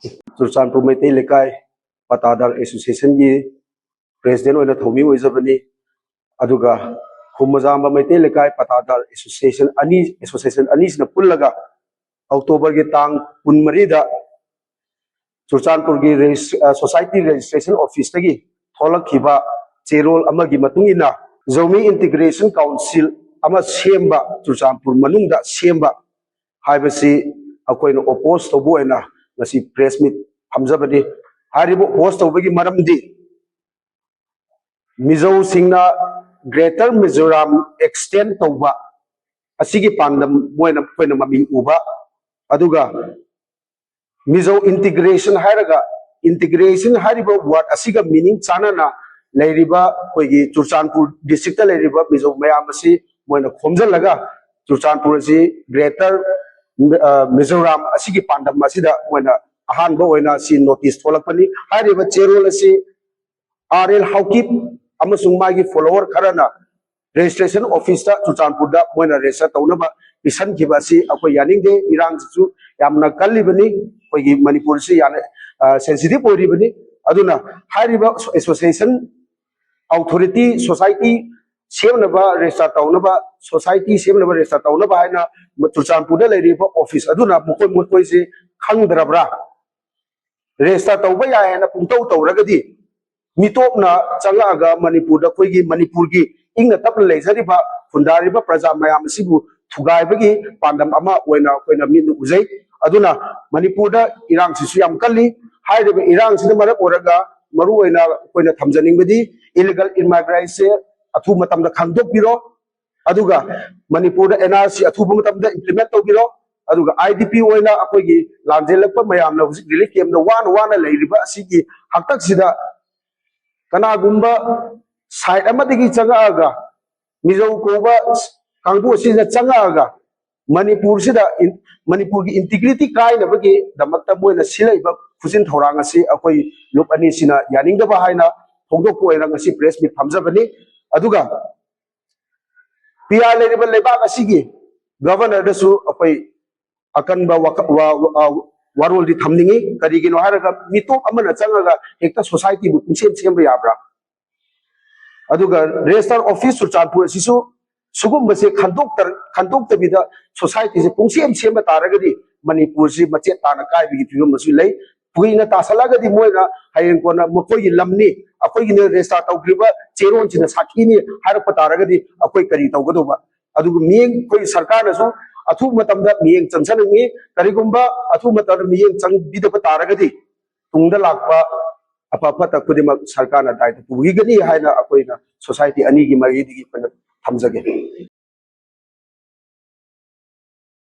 चुरचानपुर मैते लेकाय पतादार एसोसिएशन की प्रेसिडेंट होना थोमी ओइजबनी अदुगा खुमजाम मैते लेकाय पतादार एसोसिएशन अनीसना पुल्लगा अक्टोबर के तांग कुनमरीदा चुरचानपुर की सोसाइटी रजिस्ट्रेशन ऑफिस तगी थोलखिबा चेरोल अमगी मतुंगिना जोमी इंटीग्रेशन काउंसिल अमा सेम्बा चुरचानपुर मनुंगदा सेम्बा हाइबसी अकोइना ओपोज तोबोइना ngasi press meet hamjabani haribo host tobagi maramdi mizo singna greater mizoram extend toba asigi pandam moina koina maming uba aduga mizo integration haribo word asiga meaning chana na leiriba koigi churchanpur district ta leiriba mizo mayam asi moina khomjal laga churchanpur asi greater Mizoram असिगी पांडम असिदा मोना अहानबो ओइना सि notice थोलकपनी हारिबा चेरोल असि RL Haokip अमसुंग मागी follower Kharna registration office ता चुरचानपुर दा मोना रेजिस्टर तौनबा पिसन खिबा सि अको यानिंगदे इरांग सु यामना कल्लिबनी कोगी मणिपुर से याने सेंसिटिव ओरिबनी अदुना हारिबा एसोसिएशन अथॉरिटी सोसाइटी सेमनबा रेजिस्टर तौनबा सोसाइटी सेमनबा रेजिस्टर तौनबा हाइना चुरचानपुर लेरिबा ऑफिस अदुना मुकोय से खंगद्रब्रा रेजिस्टर तौबा यायना पुंतौ तौरगदी मिटोपना चंगागा मणिपुर दा कोइगी मणिपुर की इंग तप लेजरिबा खुंदारिबा प्रजा मयाम सिबु थुगाइबगी पांडम अमा ओइना कोइना मिनु उजै अदुना मणिपुर दा इरांग सिसु याम कल्ली हाइरिबा इरांग सिना मरक ओरगा मरु ओइना कोइना थमजनिंगबदी इलीगल इमिग्रेशन अथु मतम दा खांदोकबिरो अदुगा मणिपुर एनआरसी अथुब मतम दा इंप्लीमेंट तौबिरो अदुगा आईडीपी ओइना अखोगी लांजेलप मयामना हुजि रिलीफ कैम्प दा वान लेरिबा असिगी हक्तक सिदा कनागुंबा साइड अमदगी चंगागा मिजो कोबा कांगबु सिना चंगागा मणिपुर सिदा मणिपुर की इंटीग्रिटी काइनबगी दमकता मोइना सिलैबा खुजिन थौरांग असि अखोई लुप अनि सिना यानिंगदबा हाइना फोंदोक ओइना ngasi प्रेस मीट फमजबनी अदुगा पिया लेरिबा लेबाक असिगी गवर्नर दसु अखोई अकनबा वारोल दि थमनिंगी करिगिनो हारगा मिटोप अमना चंगागा एकता सोसाइटी बु पुंसेम सेमबा याब्रा अदुगा रजिस्टर ऑफिस चुरचानपुर सिसु सुगुम्बसे खंदोक्तबिदा सोसाइटी से पुंसेम सेमबा तारगदी मणिपुर से मचे ताना काइबिगी फिगम मसु लै पुइना तासलागदी मोइना हायेन कोना मकोई लमनी अखोई ने रेस्टा तौग्रिबा चेरोन सिना साखीनी हारप तारगदी अखोई करी तौगदोबा अदुगु मियें कोई सरकार नसु अथु मतमदा मियें चंसनंगी करिगुंबा अथु मतम मियें चंगबिदब तारगदी तुंगदा लाकपा अपापा तकुदिमक सरकार ना दायित्व पुगिगनी हायना अखोइना सोसाइटी अनी की मरीदिगी पन थमजगे।